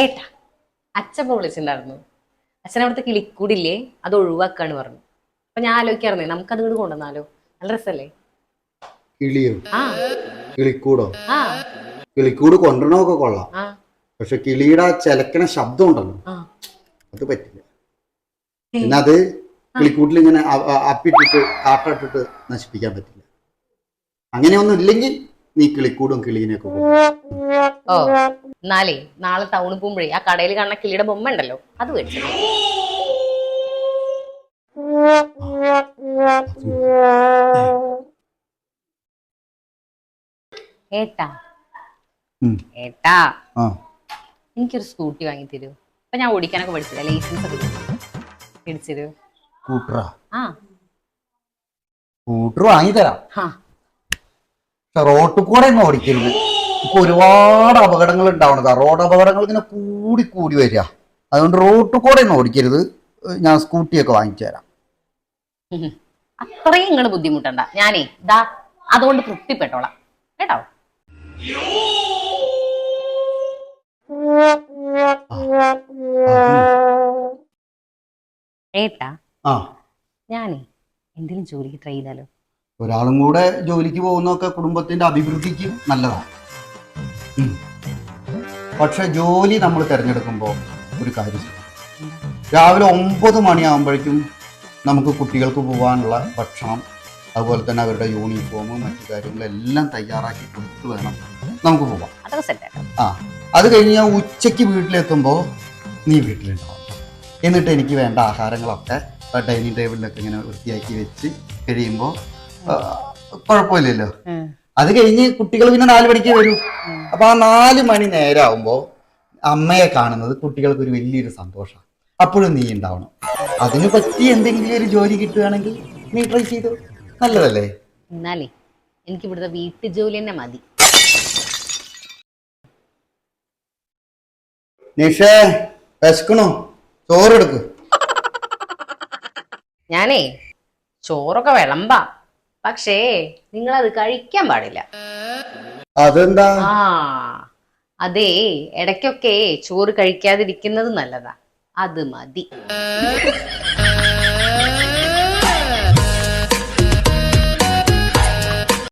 ഏട്ടാ അച്ഛൻ വിളിച്ചിട്ടുണ്ടായിരുന്നു. അച്ഛൻ അവിടുത്തെ കിളിക്കൂടില്ലേ അത് ഒഴിവാക്കാണ് പറഞ്ഞു. അപ്പൊ ഞാൻ ആലോചിക്കാറുന്നേ നമുക്കത് ഇങ്ങോട്ട് കൊണ്ടുവന്നാലോ, നല്ല രസല്ലേ? കിളിയോ? ആ കിളിക്കൂടോ? ആ കിളിക്കൂട് കൊണ്ടുവരണമൊക്കെ കൊള്ളാം. ആ പക്ഷെ കിളിയുടെ ആ ചിലക്കണ ശബ്ദം ഉണ്ടല്ലോ, ആ അത് പറ്റില്ല. പിന്നെ അത് കിളിക്കൂട്ടിൽ ഇങ്ങനെ അപ്പിട്ടിട്ട് കാട്ടിട്ടിട്ട് നശിപ്പിക്കാൻ പറ്റില്ല. അങ്ങനെയൊന്നും ഇല്ലെങ്കിൽ നീ കിളിക്കൂടും കിളീനെയൊക്കെ ഓ എന്നാലേ നാളെ ടൗണിൽ പോകുമ്പോഴേ ആ കടയിൽ കാണുന്ന കിളിയുടെ ബൊമ്മ ഉണ്ടല്ലോ അത് മേടിച്ചു. ഏട്ടാ ഏട്ടാ എനിക്കൊരു സ്കൂട്ടി വാങ്ങി തരൂ. അപ്പൊ ഞാൻ ഓടിക്കാനൊക്കെ പഠിച്ചില്ല, ലൈസൻസ് ഒക്കെ മേടിച്ചു. സ്കൂട്ടറാ? ആ സ്കൂട്ടർ വാങ്ങിത്തരാം. ഹാ പക്ഷെ റോട്ടിൽ കൂടെ ഒന്നും ഓടിക്കരുത്. ഇപ്പൊ ഒരുപാട് അപകടങ്ങൾ ഉണ്ടാവണതാ. റോഡ് അപകടങ്ങൾ ഇങ്ങനെ കൂടി കൂടി വരിക. അതുകൊണ്ട് റോട്ടിൽ കൂടെ ഒന്നും ഓടിക്കരുത്. ഞാൻ സ്കൂട്ടിയൊക്കെ വാങ്ങിച്ചു തരാം. അത്രയും നിങ്ങൾ ബുദ്ധിമുട്ടണ്ട, ഞാനേ ദാ അതുകൊണ്ട് തൃപ്തിപ്പെട്ടോളാം കേട്ടോ. ഏട്ടാ ആ, ഞാനേ എന്തെങ്കിലും ജോലിക്ക് ട്രൈ ചെയ്താലോ? ഒരാളും കൂടെ ജോലിക്ക് പോകുന്നതൊക്കെ കുടുംബത്തിന്റെ അഭിവൃദ്ധിക്ക് നല്ലതാണ്. പക്ഷെ ജോലി നമ്മൾ തിരഞ്ഞെടുക്കുമ്പോൾ ഒരു കാര്യം ചെയ്യണം. രാവിലെ 9 മണിയാകുമ്പോഴേക്കും നമുക്ക് കുട്ടികൾക്ക് പോകാനുള്ള ഭക്ഷണം, അതുപോലെ തന്നെ അവരുടെ യൂണിഫോം, മറ്റു കാര്യങ്ങളെല്ലാം തയ്യാറാക്കി കൊടുത്ത് വേണം നമുക്ക് പോകാം. അതൊക്കെ സെറ്റ്. ആ, അത് കഴിഞ്ഞ് ഞാൻ ഉച്ചയ്ക്ക് വീട്ടിലെത്തുമ്പോൾ നീ വീട്ടിലുണ്ടാവും. എന്നിട്ട് എനിക്ക് വേണ്ട ആഹാരങ്ങളൊക്കെ ഡൈനിങ് ടേബിളിലൊക്കെ ഇങ്ങനെ വൃത്തിയാക്കി വെച്ച് കഴിയുമ്പോൾ കുഴപ്പമില്ലല്ലോ. അത് കഴിഞ്ഞ് കുട്ടികൾ പിന്നെ 4 മണിക്ക് വരും. അപ്പൊ ആ 4 മണി നേരമാകുമ്പോൾ അമ്മയെ കാണുന്നത് കുട്ടികൾക്ക് ഒരു വലിയൊരു സന്തോഷമാണ്. അപ്പോഴും നീ ഉണ്ടാവണം. അതിന് പറ്റി എന്തെങ്കിലും ഒരു ജോലി കിട്ടുകയാണെങ്കിൽ നീ ട്രൈ ചെയ്തു. നല്ലതല്ലേ? എന്നാലേ എനിക്ക് ഇവിടുത്തെ വീട്ടു ജോലി തന്നെ മതി. നിഷേ, വിശക്കണോ? ചോറെടുക്ക്. ഞാനേ ചോറൊക്കെ വിളമ്പാം, പക്ഷേ നിങ്ങളത് കഴിക്കാൻ പാടില്ല. അതെന്താ? ആ അതേ, ഇടയ്ക്കൊക്കെ ചോറ് കഴിക്കാതിരിക്കുന്നത് നല്ലതാ. അത് മതി.